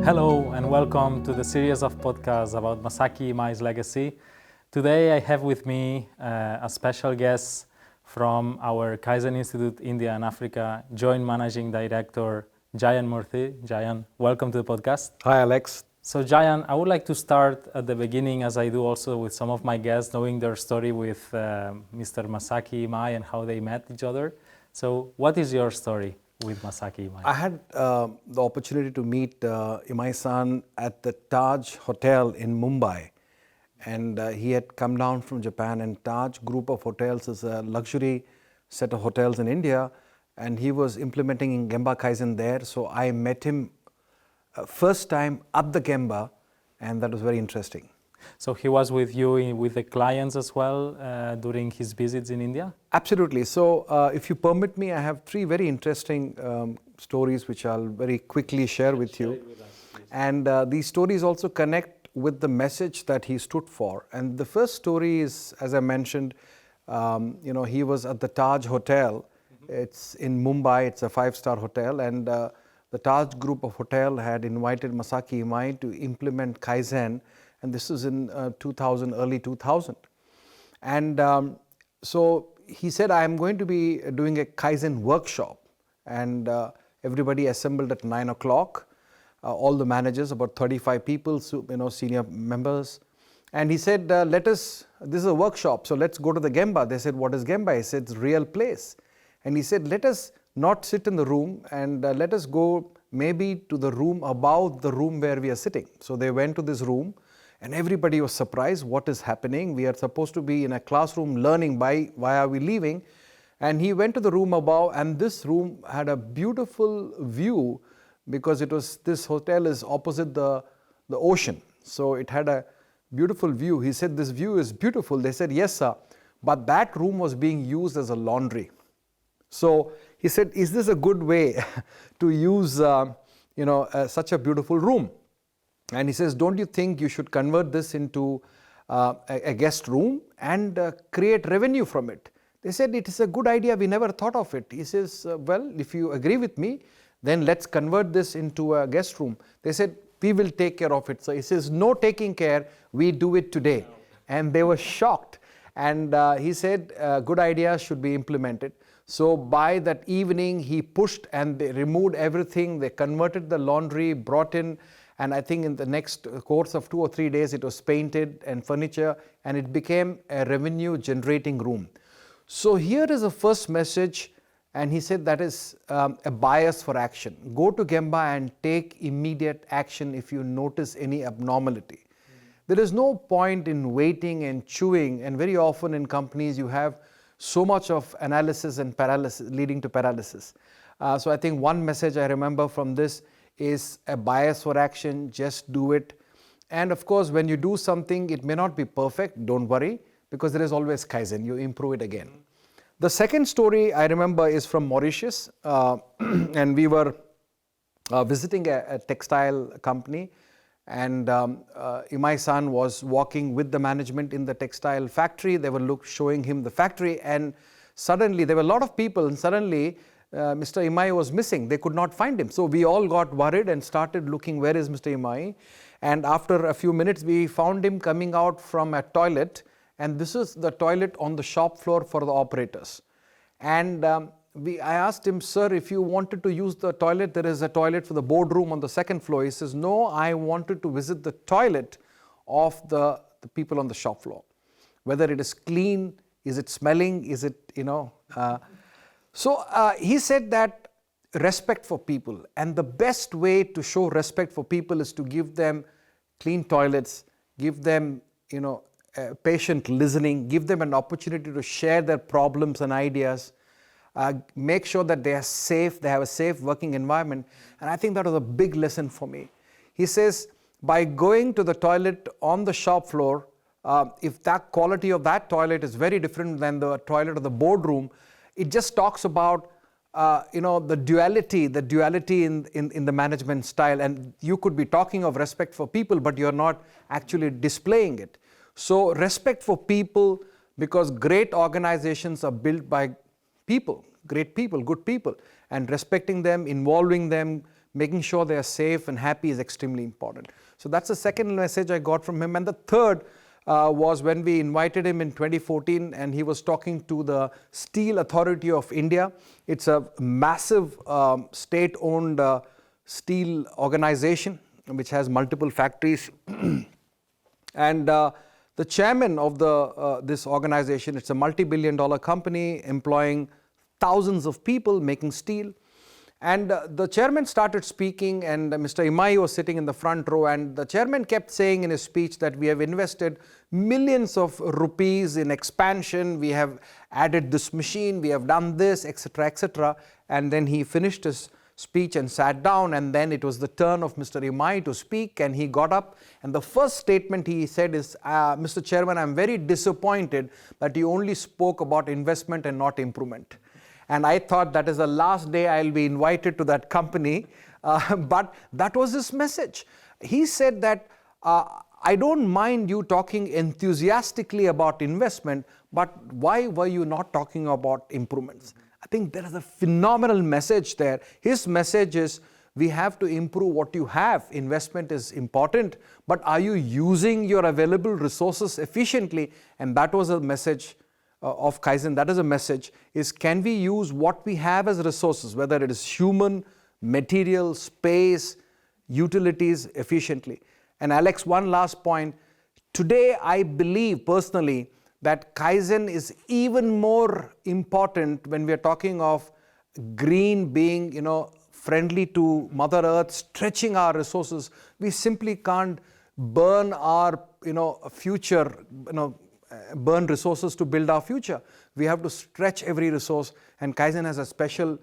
Hello and welcome to the series of podcasts about Masaaki Imai's legacy. Today I have with me a special guest from our Kaizen Institute, India and Africa, Joint Managing Director Jayanth Murthy. Jayanth, welcome to the podcast. Hi, Alex. So Jayanth, I would like to start at the beginning, as I do also with some of my guests, knowing their story with Mr. Masaaki Imai and how they met each other. So what is your story with Masaaki Imai? I had the opportunity to meet Imai-san at the Taj Hotel in Mumbai. And he had come down from Japan, and Taj Group of Hotels is a luxury set of hotels in India. And he was implementing in Gemba Kaizen there. So I met him first time at the Gemba, and that was very interesting. So he was with you with the clients as well during his visits in India? Absolutely. So if you permit me, I have three very interesting stories which I'll very quickly share with you. And these stories also connect with the message that he stood for. And the first story is, as I mentioned, he was at the Taj Hotel. It's in Mumbai. It's a 5-star hotel. And the Taj Group of Hotel had invited Masaaki Imai to implement Kaizen. And this was in early 2000. And so he said, I am going to be doing a Kaizen workshop. And everybody assembled at 9 o'clock. All the managers, about 35 people, senior members. And he said, this is a workshop, so let's go to the Gemba. They said, what is Gemba? He said, it's a real place. And he said, let us not sit in the room and let us go maybe to the room above the room where we are sitting. So they went to this room. And everybody was surprised, what is happening? We are supposed to be in a classroom learning, why are we leaving? And he went to the room above, and this room had a beautiful view because this hotel is opposite the ocean. So it had a beautiful view. He said, this view is beautiful. They said, yes, sir. But that room was being used as a laundry. So he said, is this a good way to use such a beautiful room? And he says, don't you think you should convert this into a guest room and create revenue from it? They said, it is a good idea. We never thought of it. He says, well, if you agree with me, then let's convert this into a guest room. They said, we will take care of it. So he says, no taking care. We do it today. And they were shocked. And he said, good idea should be implemented. So by that evening, he pushed and they removed everything. They converted the laundry, brought in. And I think in the next course of 2 or 3 days, it was painted and furniture, and it became a revenue generating room. So here is the first message, and he said that is a bias for action. Go to Gemba and take immediate action if you notice any abnormality. There is no point in waiting and chewing, and very often in companies you have so much of analysis and paralysis leading to paralysis. So I think one message I remember from this is a bias for action. Just do it. And of course, when you do something, it may not be perfect. Don't worry, because there is always Kaizen. You improve it again. The second story I remember is from Mauritius. And we were visiting a textile company. And Imai-san was walking with the management in the textile factory. They were showing him the factory. And suddenly, there were a lot of people. And suddenly, Mr. Imai was missing. They could not find him. So we all got worried and started looking, where is Mr. Imai? And after a few minutes, we found him coming out from a toilet. And this is the toilet on the shop floor for the operators. And I asked him, sir, if you wanted to use the toilet, there is a toilet for the boardroom on the second floor. He says, no, I wanted to visit the toilet of the people on the shop floor. Whether it is clean, is it smelling, is it, So he said that respect for people, and the best way to show respect for people is to give them clean toilets, give them, patient listening, give them an opportunity to share their problems and ideas, make sure that they are safe, they have a safe working environment. And I think that was a big lesson for me. He says, by going to the toilet on the shop floor, if that quality of that toilet is very different than the toilet of the boardroom, it just talks about the duality in the management style. And you could be talking of respect for people, but you're not actually displaying it. So respect for people, because great organizations are built by people, great people, good people, and respecting them, involving them, making sure they are safe and happy is extremely important. So that's the second message I got from him. And the third was when we invited him in 2014 and he was talking to the Steel Authority of India. It's a massive state-owned steel organization which has multiple factories. And the chairman of this organization, it's a multi-billion-dollar company employing thousands of people making steel. And the chairman started speaking, and Mr. Imai was sitting in the front row, and the chairman kept saying in his speech that we have invested millions of rupees in expansion, we have added this machine, we have done this, etc., etc. And then he finished his speech and sat down, and then it was the turn of Mr. Imai to speak, and he got up, and the first statement he said is, Mr. Chairman, I'm very disappointed that you only spoke about investment and not improvement. And I thought that is the last day I'll be invited to that company, but that was his message. He said that I don't mind you talking enthusiastically about investment, but why were you not talking about improvements? I think there is a phenomenal message there. His message is, we have to improve what you have. Investment is important, but are you using your available resources efficiently? And that was a message of Kaizen. That is a message, is can we use what we have as resources, whether it is human, material, space, utilities, efficiently. And Alex, one last point. Today, I believe personally that Kaizen is even more important when we are talking of green being, friendly to Mother Earth, stretching our resources. We simply can't burn our, future, burn resources to build our future. We have to stretch every resource, and Kaizen has a special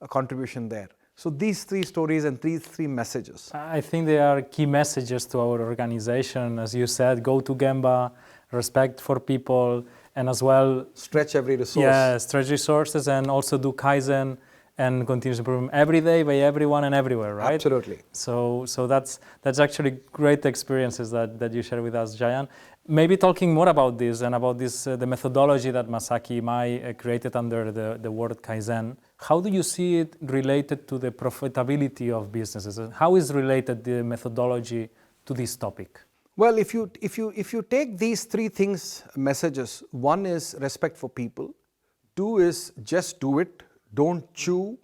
contribution there. So these three stories and these three messages. I think they are key messages to our organization. As you said, go to Gemba, respect for people, and as well stretch every resource. Yeah, stretch resources, and also do Kaizen and continuous improvement every day by everyone and everywhere, right? Absolutely. So that's actually great experiences that you share with us, Jayanth. Maybe talking more about this and about this the methodology that Masaaki Imai created under the word Kaizen. How do you see it related to the profitability of businesses? How is related the methodology to this topic? Well, if you take these three things, messages, one is respect for people, two is just do it, don't chew,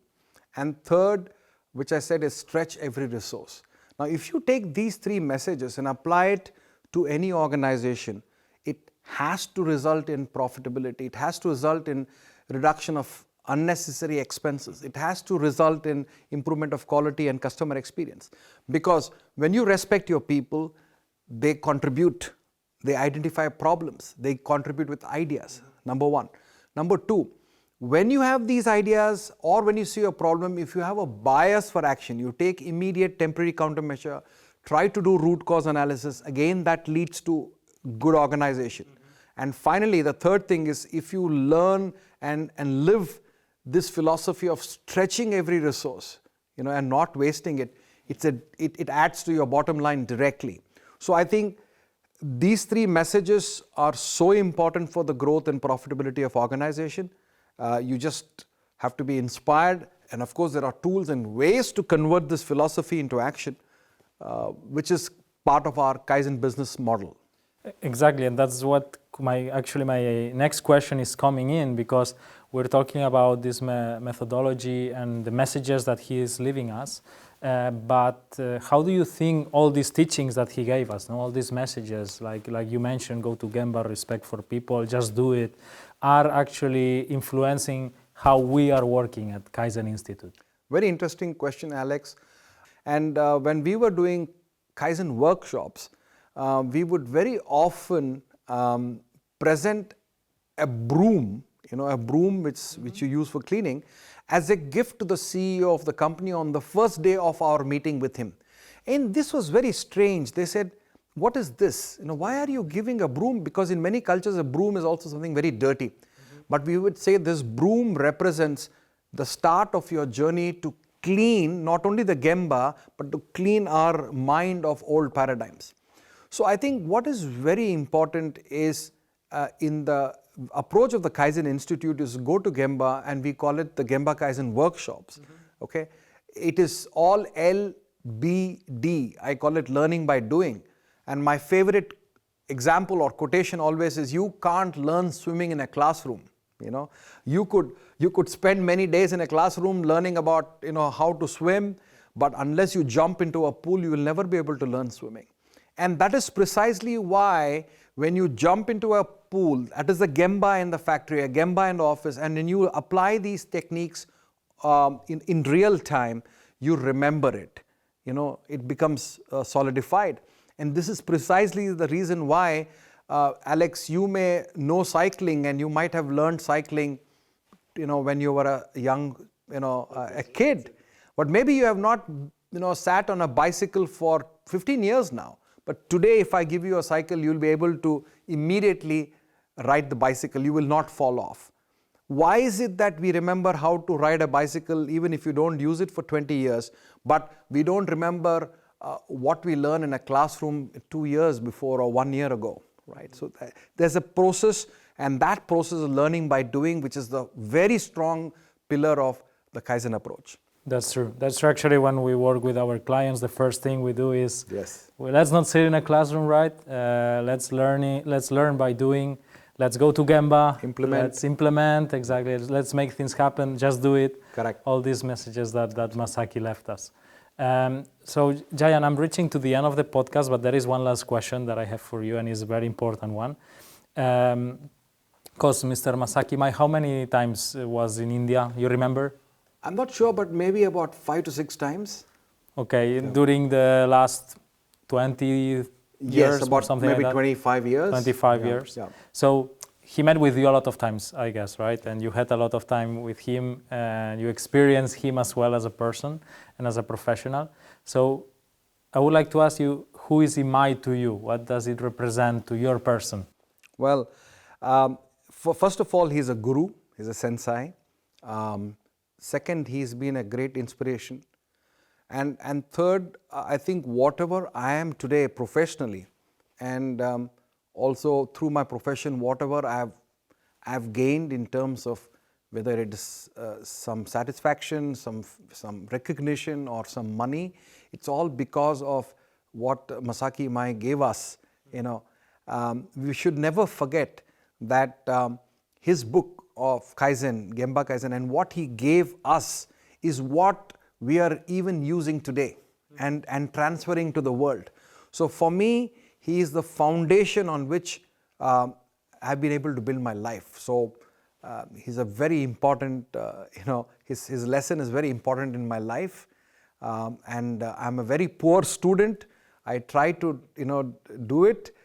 and third, which I said, is stretch every resource. Now, if you take these three messages and apply it to any organization, it has to result in profitability. It has to result in reduction of unnecessary expenses. It has to result in improvement of quality and customer experience. Because when you respect your people, they contribute, they identify problems, they contribute with ideas, number one. Number two, when you have these ideas or when you see a problem, if you have a bias for action, you take immediate temporary countermeasure, try to do root cause analysis, again that leads to good organization. And finally, the third thing is, if you learn and live this philosophy of stretching every resource, and not wasting it, it adds to your bottom line directly. So I think these three messages are so important for the growth and profitability of organization. You just have to be inspired, and of course there are tools and ways to convert this philosophy into action, which is part of our Kaizen business model. Exactly, and that's what my next question is coming in, because we're talking about this methodology and the messages that he is leaving us. But how do you think all these teachings that he gave us, all these messages, like you mentioned, go to Gemba, respect for people, just do it, are actually influencing how we are working at Kaizen Institute? Very interesting question, Alex. And when we were doing Kaizen workshops, we would very often present a broom, a broom which you use for cleaning, as a gift to the CEO of the company on the first day of our meeting with him. And this was very strange. They said, what is this? Why are you giving a broom? Because in many cultures, a broom is also something very dirty. But we would say this broom represents the start of your journey to clean not only the Gemba, but to clean our mind of old paradigms. So I think what is very important is in the approach of the Kaizen Institute is go to Gemba, and we call it the Gemba Kaizen workshops. Okay, it is all LBD. I call it learning by doing. And my favorite example or quotation always is, you can't learn swimming in a classroom. You could spend many days in a classroom learning about how to swim, but unless you jump into a pool, you will never be able to learn swimming. And that is precisely why when you jump into a pool, that is a Gemba in the factory, a Gemba in the office, and when you apply these techniques in real time, you remember it. It becomes solidified. And this is precisely the reason why, Alex, you may know cycling and you might have learned cycling, when you were a young, a kid. But maybe you have not, sat on a bicycle for 15 years now. But today, if I give you a cycle, you'll be able to immediately ride the bicycle. You will not fall off. Why is it that we remember how to ride a bicycle even if you don't use it for 20 years, but we don't remember what we learned in a classroom 2 years before or 1 year ago, right? So there's a process, and that process of learning by doing, which is the very strong pillar of the Kaizen approach. That's true. That's true. Actually, when we work with our clients, the first thing we do is, well, let's not sit in a classroom, right? Let's learn by doing. Let's go to Gemba. Let's implement, exactly. Let's make things happen. Just do it. Correct. All these messages that Masaaki left us. So, Jayan, I'm reaching to the end of the podcast, but there is one last question that I have for you, and it's a very important one. Because Mr. Masaaki Imai, how many times was in India? You remember? I'm not sure, but maybe about 5 to 6 times. Okay, during the last 20 years, yes, about or something maybe like that? 25 years. 25 years. Yeah. So he met with you a lot of times, I guess, right? And you had a lot of time with him, and you experienced him as well as a person and as a professional. So I would like to ask you, who is Imai to you? What does it represent to your person? Well, first of all, he's a guru, he's a sensei. Second, he's been a great inspiration. And third, I think whatever I am today professionally, and also through my profession, whatever I've gained in terms of whether it is some satisfaction, some recognition, or some money, it's all because of what Masaaki Imai gave us. We should never forget that his book of Kaizen, Gemba Kaizen, and what he gave us is what we are even using today and transferring to the world. So for me, he is the foundation on which I've been able to build my life. So he's a very important, his lesson is very important in my life. And I'm a very poor student. I try to, do it,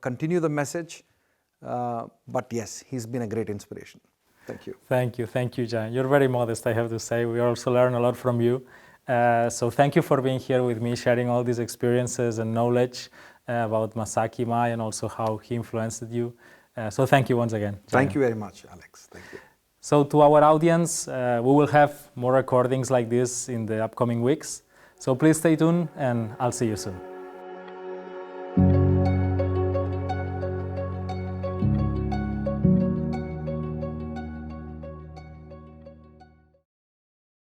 continue the message. But yes, he's been a great inspiration. Thank you. Thank you, Jan. You're very modest, I have to say. We also learn a lot from you. So thank you for being here with me, sharing all these experiences and knowledge about Masaaki Imai and also how he influenced you. So thank you once again, Jayanth. Thank you very much, Alex. Thank you. So to our audience, we will have more recordings like this in the upcoming weeks. So please stay tuned, and I'll see you soon.